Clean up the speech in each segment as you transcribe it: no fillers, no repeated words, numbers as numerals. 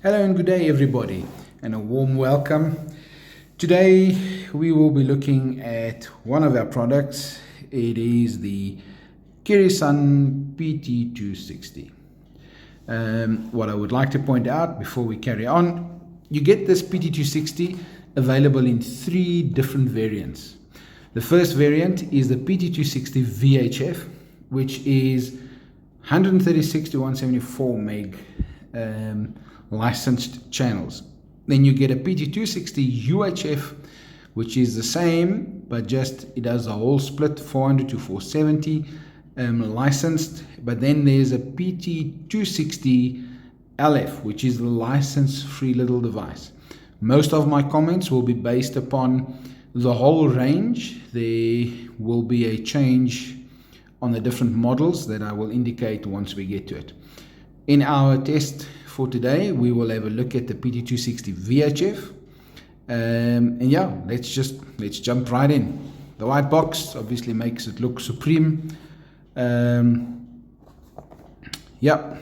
Hello and good day everybody, and a warm welcome. Today we will be looking at one of our products. It is the Kirisun PT260. What I would like to point out before we carry on, you get this PT260 available in three different variants. The first variant is the PT260 VHF, which is 136 to 174 meg licensed channels. Then you get a PT260 UHF, which is the same, but just it does a whole split 400 to 470 licensed. But then there's a PT260 LF, which is the license-free little device. Most of my comments will be based upon the whole range. There will be a change on the different models that I will indicate once we get to it. In our test for today, we will have a look at the PT260 VHF. And yeah, let's jump right in. The white box obviously makes it look supreme. Yeah,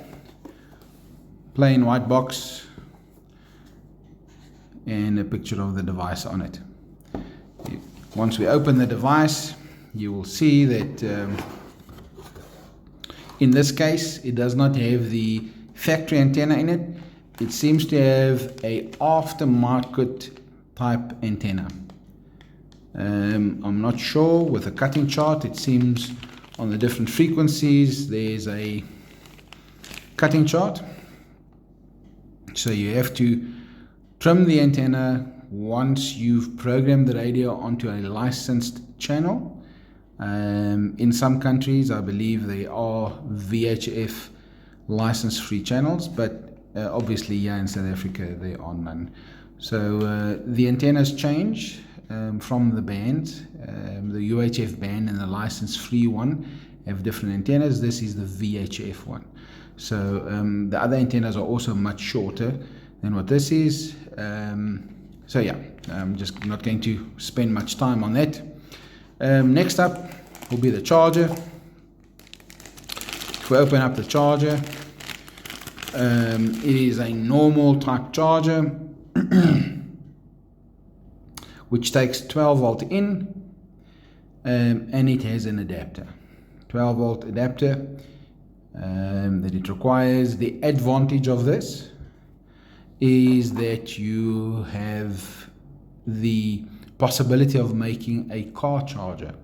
plain white box and a picture of the device on it. Once we open the device, you will see that in this case, it does not have the factory antenna in it. It seems to have a aftermarket type antenna. I'm not sure with the cutting chart. It seems on the different frequencies there's a cutting chart. So you have to trim the antenna once you've programmed the radio onto a licensed channel. In some countries, I believe there are VHF license-free channels, but obviously here in South Africa there are none. So the antennas change from the bands. The UHF band and the license-free one have different antennas. This is the VHF one. So the other antennas are also much shorter than what this is. So yeah, I'm just not going to spend much time on that. Next up will be the charger. If we open up the charger, it is a normal type charger which takes 12 volt in, and it has an adapter, 12 volt adapter that it requires. The advantage of this is that you have the possibility of making a car charger.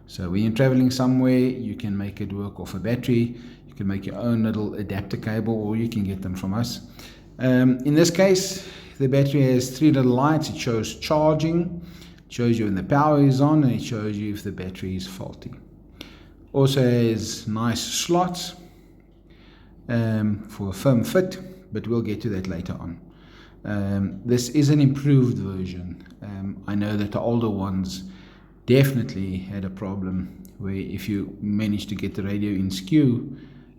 So when you're traveling somewhere, you can make it work off a battery. You can make your own little adapter cable, or you can get them from us. In this case, the battery has three little lights. It shows charging, it shows you when the power is on, and it shows you if the battery is faulty. Also has nice slots for a firm fit, but we'll get to that later on. This is an improved version. I know that the older ones definitely had a problem where if you managed to get the radio in skew,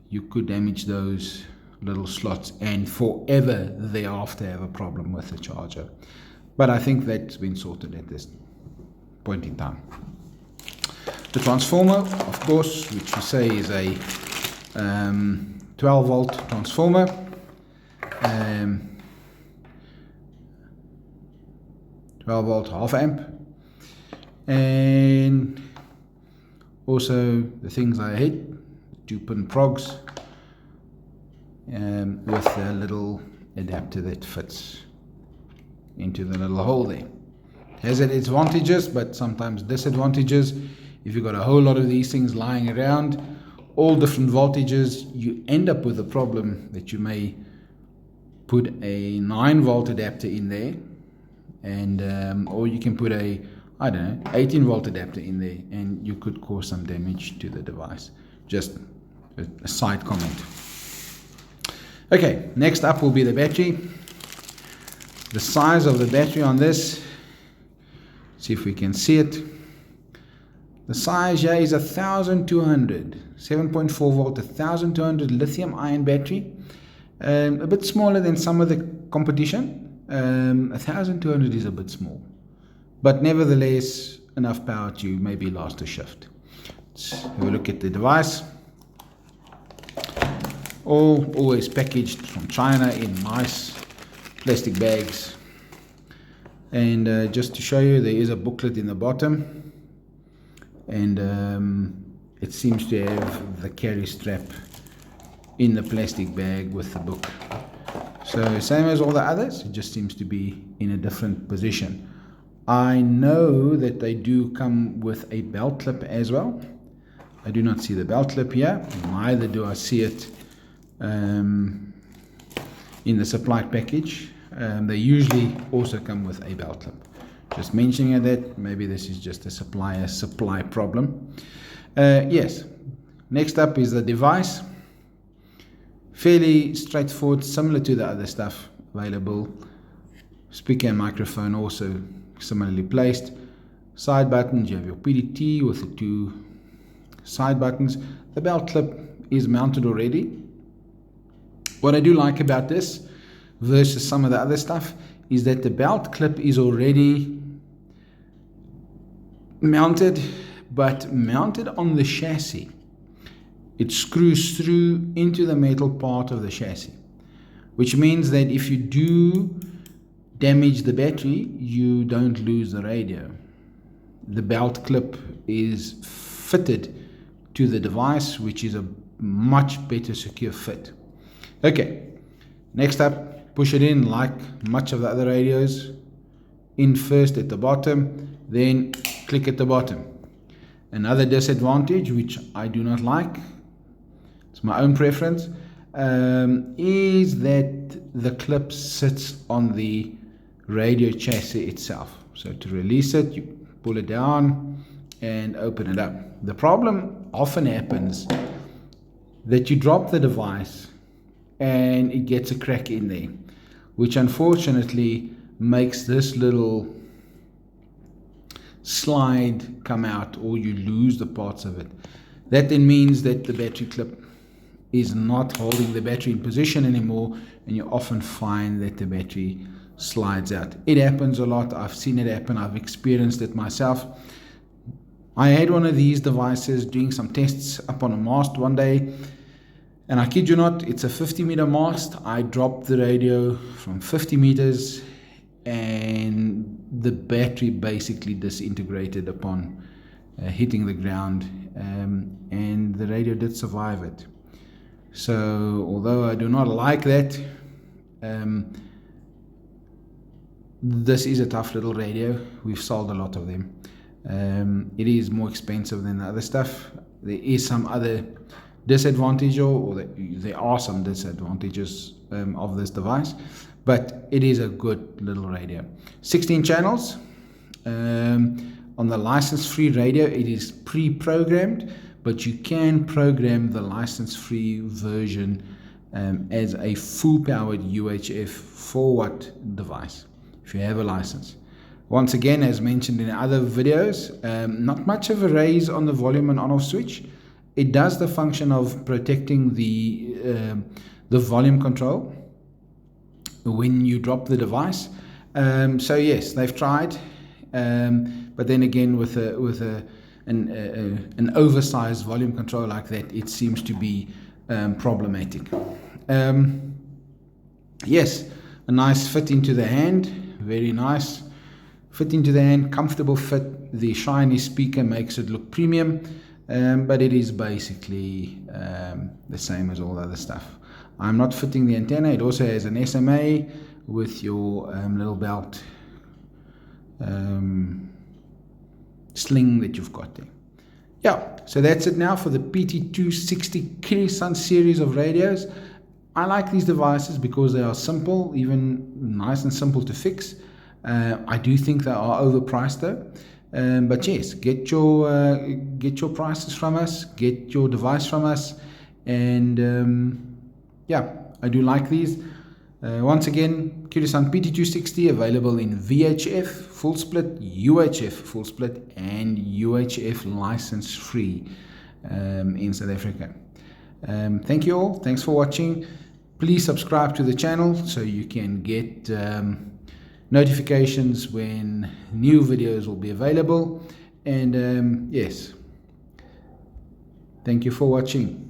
you could damage those little slots and forever thereafter have a problem with the charger. But I think that's been sorted at this point in time. The transformer, of course, which we say is a 12 volt transformer. 12 volt half amp, and also the things I hate, 2-pin progs with a little adapter that fits into the little hole there. Has its advantages, but sometimes disadvantages. If you've got a whole lot of these things lying around, all different voltages, you end up with a problem that you may put a 9 volt adapter in there, and or you can put a 18 volt adapter in there, and you could cause some damage to the device. Just a side comment. Okay, next up will be the battery. The size of the battery on this, see if we can see it. The size here is 1200, 7.4 volt, 1200 lithium ion battery. A bit smaller than some of the competition. 1200 is a bit small, but nevertheless enough power to maybe last a shift. Let's have a look at the device. Always packaged from China in nice plastic bags. And just to show you, there is a booklet in the bottom, and it seems to have the carry strap in the plastic bag with the book. So same as all the others, it just seems to be in a different position. I know that they do come with a belt clip as well. I do not see the belt clip here, neither do I see it in the supply package. They usually also come with a belt clip. Just mentioning that, maybe this is just a supplier supply problem. Yes, next up is the device. Fairly straightforward, similar to the other stuff available. Speaker and microphone also similarly placed. Side buttons, you have your PDT with the 2 side buttons. The belt clip is mounted already. What I do like about this versus some of the other stuff is that the belt clip is already mounted, but mounted on the chassis. It screws through into the metal part of the chassis, which means that if you do damage the battery, you don't lose the radio. The belt clip is fitted to the device, which is a much better secure fit. Okay, next up, push it in like much of the other radios. In first at the bottom, then click at the bottom. Another disadvantage, which I do not like, it's my own preference, is that the clip sits on the radio chassis itself. So to release it, you pull it down and open it up. The problem often happens that you drop the device and it gets a crack in there, which unfortunately makes this little slide come out, or you lose the parts of it. That then means that the battery clip is not holding the battery in position anymore, and you often find that the battery slides out. It happens a lot. I've seen it happen. I've experienced it myself. I had one of these devices doing some tests up on a mast one day, and I kid you not, it's a 50-meter mast. I dropped the radio from 50 meters and the battery basically disintegrated upon hitting the ground, and the radio did survive it. So although I do not like that, this is a tough little radio. We've sold a lot of them. It is more expensive than the other stuff. There is some other disadvantage, or there are some disadvantages of this device, but it is a good little radio. 16 channels. On the license-free radio, it is pre-programmed, but you can program the license-free version as a full-powered UHF 4-watt device, if you have a license. Once again, as mentioned in other videos, not much of a raise on the volume and on-off switch. It does the function of protecting the volume control when you drop the device. So yes, they've tried, but then again, with an oversized volume control like that, it seems to be problematic. Yes, a nice fit into the hand, very nice fit into the hand, comfortable fit. The shiny speaker makes it look premium, but it is basically the same as all the other stuff. I'm not fitting the antenna. It also has an SMA with your little belt sling that you've got there. Yeah, so that's it now for the PT260 Kirisun series of radios. I like these devices because they are simple, even nice and simple to fix. I do think they are overpriced though. But yes, get your prices from us, get your device from us, and yeah, I do like these. Once again, Kirisun PT260 available in VHF full split, UHF full split, and UHF license free in South Africa. Thank you all. Thanks for watching. Please subscribe to the channel so you can get notifications when new videos will be available. And yes, thank you for watching.